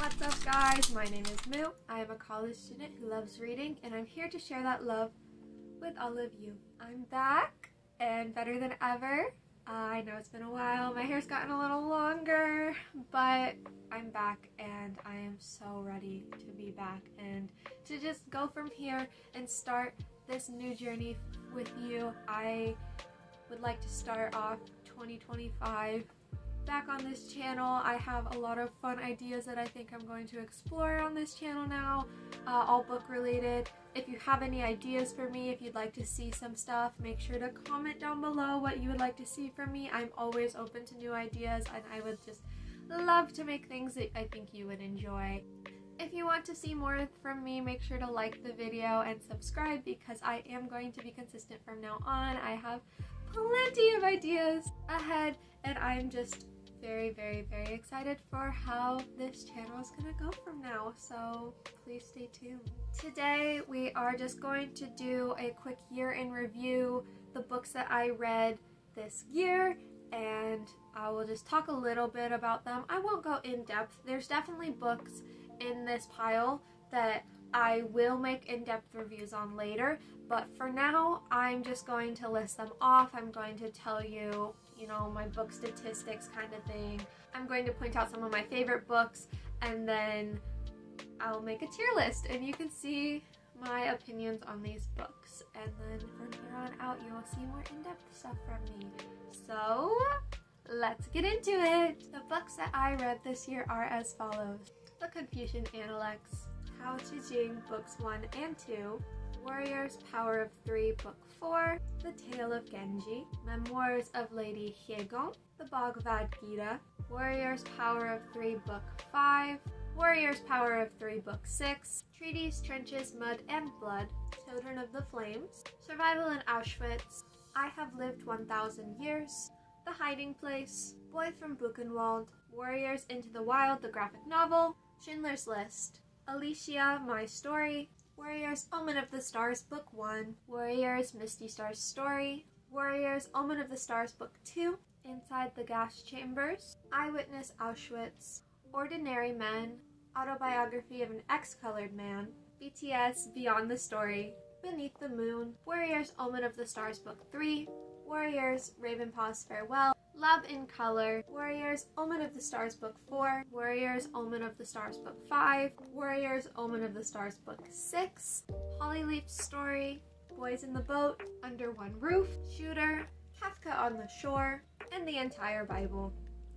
What's up guys, my name is Moo. I am a college student who loves reading and I'm here to share that love with all of you. I'm back and better than ever. I know it's been a while, my hair's gotten a little longer, but I'm back and I am so ready to be back and to just go from here and start this new journey with you. I would like to start off 2025 back on this channel. I have a lot of fun ideas that I think I'm going to explore on this channel now, all book related. If you have any ideas for me, if you'd like to see some stuff, make sure to comment down below what you would like to see from me. I'm always open to new ideas and I would just love to make things that I think you would enjoy. If you want to see more from me, make sure to like the video and subscribe because I am going to be consistent from now on. I have plenty of ideas ahead and I'm just very excited for how this channel is gonna go from now, so please stay tuned. Today we are just going to do a quick year in review, the books that I read this year, and I will just talk a little bit about them. I won't go in depth. There's definitely books in this pile that I will make in-depth reviews on later, but for now I'm just going to list them off. I'm going to tell you, my book statistics kind of thing. I'm going to point out some of my favorite books and then I'll make a tier list and you can see my opinions on these books, and then from here on out you will see more in-depth stuff from me. So let's get into it! The books that I read this year are as follows: The Confucian Analects, Hao Qijing Books 1 and 2, Warriors Power of 3 Book 4, The Tale of Genji, Memoirs of Lady Hyegong, The Bhagavad Gita, Warriors Power of 3 Book 5, Warriors Power of 3 Book 6, Treaties, Trenches, Mud and Blood, Children of the Flames, Survival in Auschwitz, I Have Lived 1,000 Years, The Hiding Place, Boy from Buchenwald, Warriors Into the Wild, the graphic novel, Schindler's List, Alicia, My Story, Warriors Omen of the Stars Book 1, Warriors Misty Stars Story, Warriors Omen of the Stars Book 2, Inside the Gas Chambers, Eyewitness Auschwitz, Ordinary Men, Autobiography of an Ex-Colored Man, BTS Beyond the Story, Beneath the Moon, Warriors Omen of the Stars Book 3, Warriors Ravenpaw's Farewell, Love in Color, Warriors Omen of the Stars Book 4, Warriors Omen of the Stars Book 5, Warriors Omen of the Stars Book 6, Hollyleaf's Story, Boys in the Boat, Under One Roof, Shooter, Kafka on the Shore, and the entire Bible.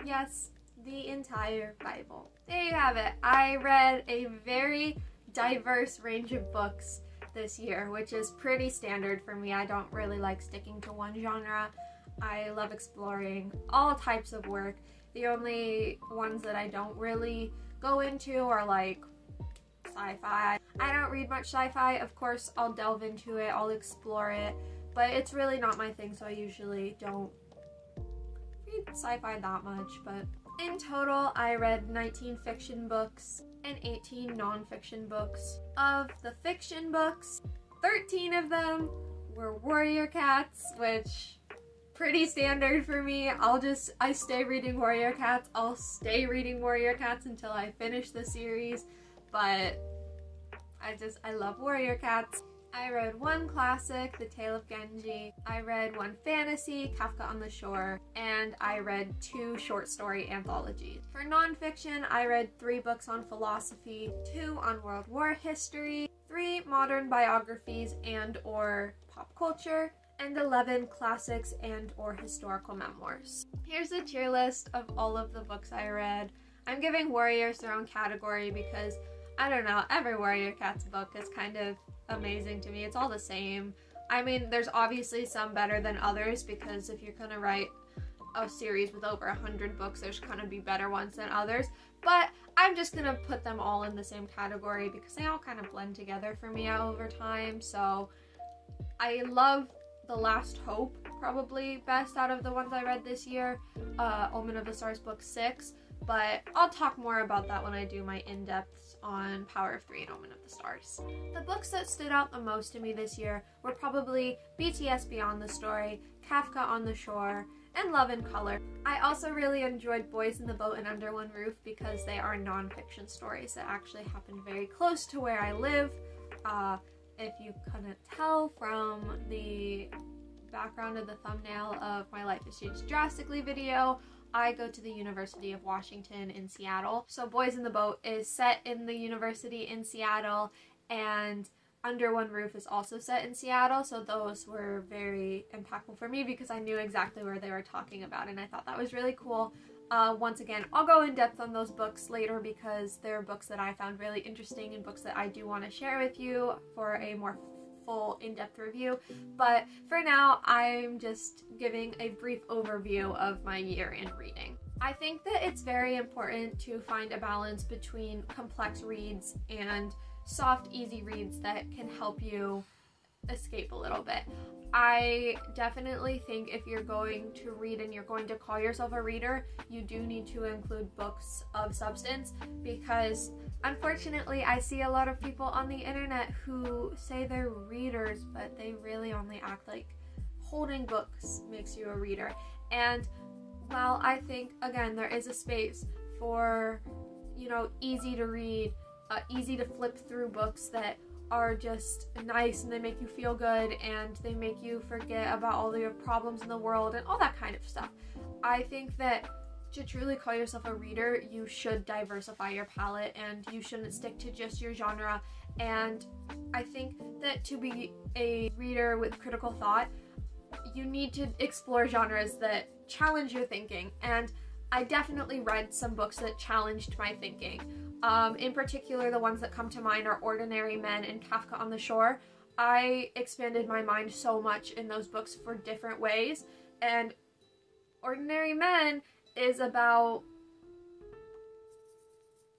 Yes, the entire Bible. There you have it. I read a very diverse range of books this year, which is pretty standard for me. I don't really like sticking to one genre. I love exploring all types of work. The only ones that I don't really go into are like sci-fi. I don't read much sci-fi. Of course, I'll delve into it, I'll explore it, but it's really not my thing, so I usually don't read sci-fi that much. But in total, I read 19 fiction books and 18 non-fiction books. Of the fiction books, 13 of them were Warrior Cats, which pretty standard for me. I stay reading Warrior Cats. I'll stay reading Warrior Cats until I finish the series, but I love Warrior Cats. I read one classic, The Tale of Genji. I read one fantasy, Kafka on the Shore, and I read 2 short story anthologies. For nonfiction, I read 3 books on philosophy, 2 on World War history, 3 modern biographies and or pop culture, and 11 classics and or historical memoirs. Here's a tier list of all of the books I read. I'm giving Warriors their own category because, I don't know, every Warrior Cats book is kind of amazing to me. It's all the same. I mean, there's obviously some better than others because if you're gonna write a series with over 100 books, there's gonna be better ones than others, but I'm just gonna put them all in the same category because they all kind of blend together for me over time. So I love The Last Hope, probably best out of the ones I read this year, Omen of the Stars Book 6, but I'll talk more about that when I do my in-depths on Power of 3 and Omen of the Stars. The books that stood out the most to me this year were probably BTS Beyond the Story, Kafka on the Shore, and Love in Color. I also really enjoyed Boys in the Boat and Under One Roof because they are non-fiction stories that actually happened very close to where I live. If you couldn't tell from the background of the thumbnail of my Life Has Changed Drastically video, I go to the University of Washington in Seattle. So Boys in the Boat is set in the university in Seattle, and Under One Roof is also set in Seattle, so those were very impactful for me because I knew exactly where they were talking about, and I thought that was really cool. Once again, I'll go in depth on those books later because they're books that I found really interesting and books that I do want to share with you for a more full in-depth review. But for now, I'm just giving a brief overview of my year in reading. I think that it's very important to find a balance between complex reads and soft, easy reads that can help you escape a little bit. I definitely think if you're going to read and you're going to call yourself a reader, you do need to include books of substance, because unfortunately I see a lot of people on the internet who say they're readers, but they really only act like holding books makes you a reader. And while I think, again, there is a space for, you know, easy to read, easy to flip through books that are just nice and they make you feel good and they make you forget about all your problems in the world and all that kind of stuff, I think that to truly call yourself a reader, you should diversify your palette and you shouldn't stick to just your genre. And I think that to be a reader with critical thought, you need to explore genres that challenge your thinking, and I definitely read some books that challenged my thinking. In particular, the ones that come to mind are Ordinary Men and Kafka on the Shore. I expanded my mind so much in those books for different ways, and Ordinary Men is about,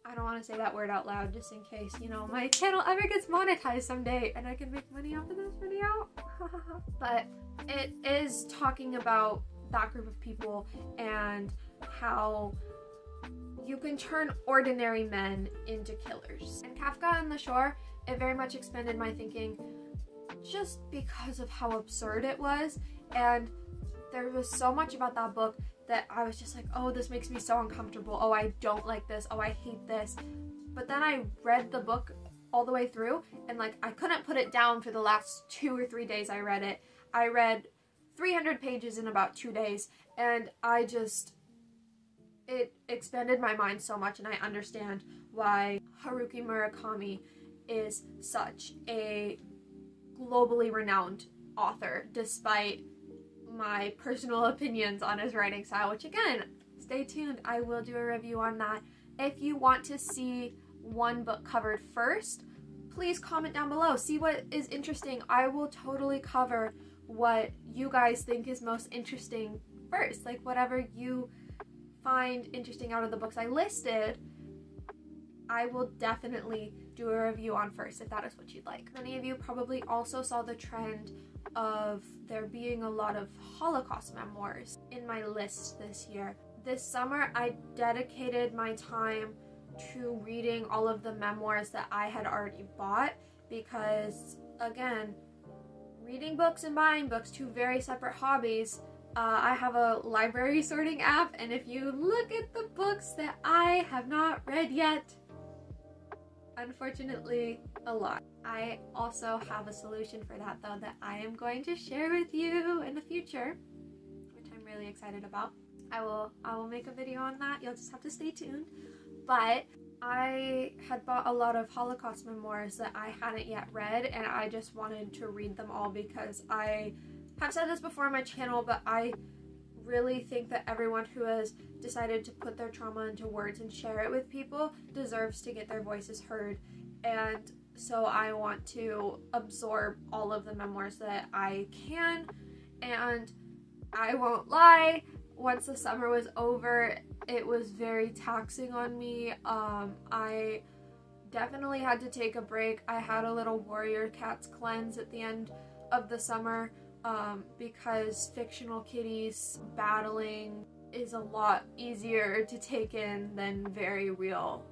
I don't want to say that word out loud just in case, you know, my channel ever gets monetized someday and I can make money off of this video. But it is talking about that group of people and how you can turn ordinary men into killers. And Kafka on the Shore, it very much expanded my thinking just because of how absurd it was, and there was so much about that book that I was just like, oh, this makes me so uncomfortable, oh, I don't like this, oh, I hate this. But then I read the book all the way through, and like, I couldn't put it down for the last 2 or 3 days I read it. I read 300 pages in about 2 days, and it expanded my mind so much, and I understand why Haruki Murakami is such a globally renowned author, despite my personal opinions on his writing style, which again, stay tuned, I will do a review on that. If you want to see one book covered first, please comment down below, see what is interesting. I will totally cover what you guys think is most interesting first, like whatever you find interesting out of the books I listed, I will definitely do a review on first if that is what you'd like. Many of you probably also saw the trend of there being a lot of Holocaust memoirs in my list this year. This summer I dedicated my time to reading all of the memoirs that I had already bought because, again, reading books and buying books, two very separate hobbies. I have a library sorting app, and if you look at the books that I have not read yet, unfortunately, a lot. I also have a solution for that though that I am going to share with you in the future, which I'm really excited about. I will make a video on that. You'll just have to stay tuned. But I had bought a lot of Holocaust memoirs that I hadn't yet read, and I just wanted to read them all because I have said this before on my channel, but I really think that everyone who has decided to put their trauma into words and share it with people deserves to get their voices heard. And so I want to absorb all of the memoirs that I can, and I won't lie, once the summer was over, it was very taxing on me. I definitely had to take a break. I had a little Warrior Cats cleanse at the end of the summer because fictional kitties battling is a lot easier to take in than very real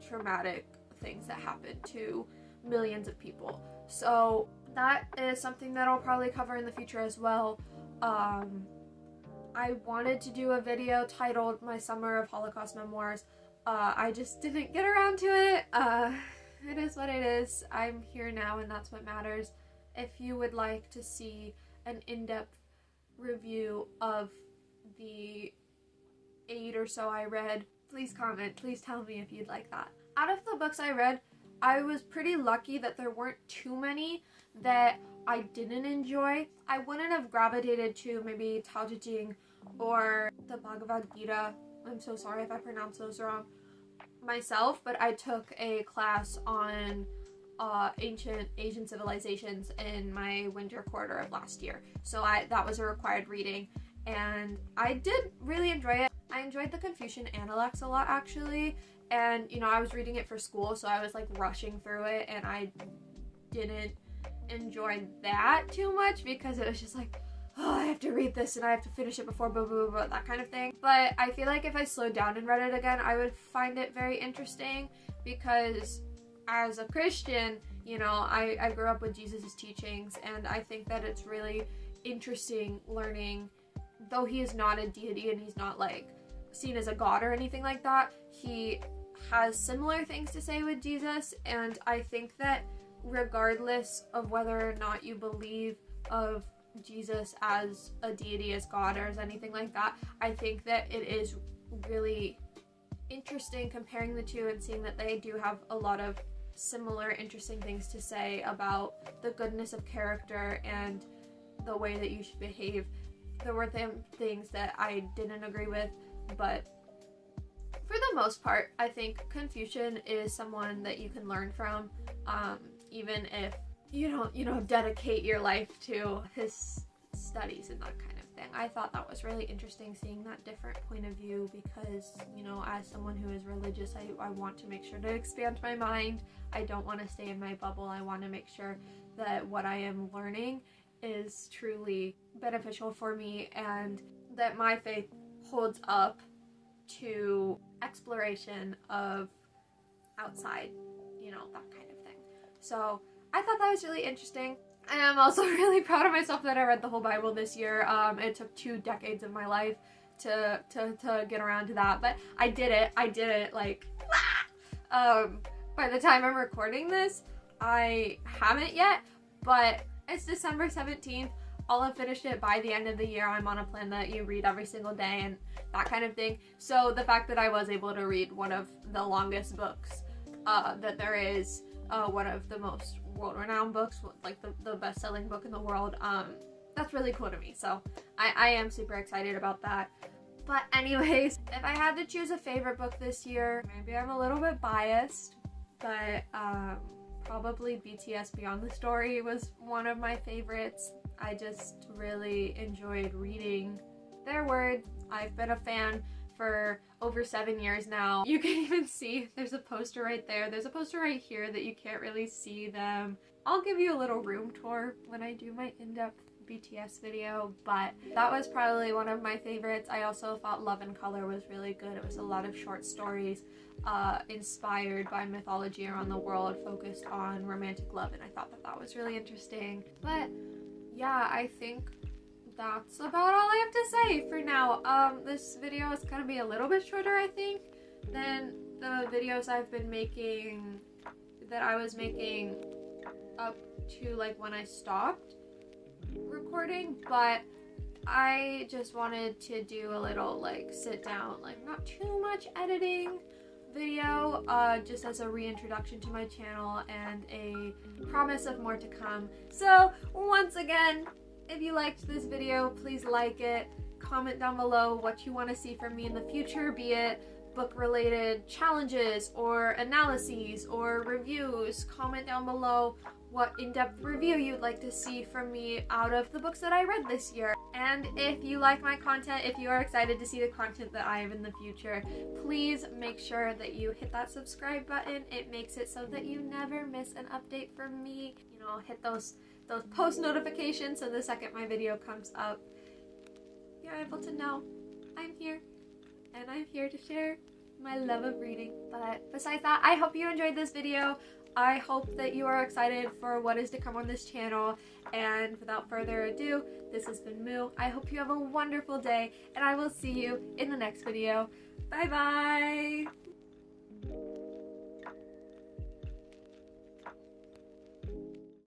traumatic things that happen to millions of people. So that is something that I'll probably cover in the future as well. I wanted to do a video titled My Summer of Holocaust Memoirs. I just didn't get around to it. It is what it is. I'm here now and that's what matters. If you would like to see an in-depth review of the 8 or so I read, please comment. Please tell me if you'd like that. Out of the books I read, I was pretty lucky that there weren't too many that I didn't enjoy. I wouldn't have gravitated to maybe Tao Te Ching or the Bhagavad Gita. I'm so sorry if I pronounce those wrong myself, but I took a class on ancient Asian civilizations in my winter quarter of last year. So that was a required reading and I did really enjoy it. I enjoyed the Confucian Analects a lot actually, and you know, I was reading it for school, so I was like rushing through it and I didn't enjoy that too much because it was just like, oh, I have to read this and I have to finish it before blah, blah, blah, blah, that kind of thing. But I feel like if I slowed down and read it again, I would find it very interesting because as a Christian, you know, I grew up with Jesus' teachings, and I think that it's really interesting learning, though he is not a deity and he's not like seen as a god or anything like that, he has similar things to say with Jesus, and I think that regardless of whether or not you believe of Jesus as a deity, as God, or as anything like that, I think that it is really interesting comparing the two and seeing that they do have a lot of similar interesting things to say about the goodness of character and the way that you should behave. There were things that I didn't agree with, but for the most part, I think Confucian is someone that you can learn from, even if you don't, dedicate your life to his studies and that kind of thing. I thought that was really interesting, seeing that different point of view, because, you know, as someone who is religious, I want to make sure to expand my mind. I don't want to stay in my bubble. I want to make sure that what I am learning is truly beneficial for me and that my faith holds up to exploration of outside, you know, that kind of thing. So I thought that was really interesting. And I'm also really proud of myself that I read the whole Bible this year. It took 2 decades of my life to get around to that, but I did it like, by the time I'm recording this, I haven't yet, but it's December 17th. I'll have finished it by the end of the year. I'm on a plan that you read every single day and that kind of thing. So the fact that I was able to read one of the longest books that there is, one of the most world-renowned books, like the best-selling book in the world, that's really cool to me. So I am super excited about that. But anyways, if I had to choose a favorite book this year, maybe I'm a little bit biased, but probably BTS Beyond the Story was one of my favorites. I just really enjoyed reading their words. I've been a fan for over 7 years now. You can even see there's a poster right there. There's a poster right here that you can't really see them. I'll give you a little room tour when I do my in-depth BTS video, but that was probably one of my favorites. I also thought Love and Color was really good. It was a lot of short stories inspired by mythology around the world, focused on romantic love, and I thought that was really interesting. But yeah, I think that's about all I have to say for now. This video is gonna be a little bit shorter, I think, than the videos I've been making, that I was making up to like when I stopped recording, but I just wanted to do a little like sit down, like not too much editing video, just as a reintroduction to my channel and a promise of more to come. So once again, if you liked this video, please like it, comment down below what you want to see from me in the future, be it book related challenges or analyses or reviews. Comment down below what in-depth review you'd like to see from me out of the books that I read this year. And if you like my content, if you are excited to see the content that I have in the future, please make sure that you hit that subscribe button. It makes it so that you never miss an update from me. You know, hit those post notifications so the second my video comes up, you're able to know I'm here and I'm here to share my love of reading. But besides that, I hope you enjoyed this video. I hope that you are excited for what is to come on this channel, and without further ado, this has been Moo. I hope you have a wonderful day, and I will see you in the next video. Bye bye!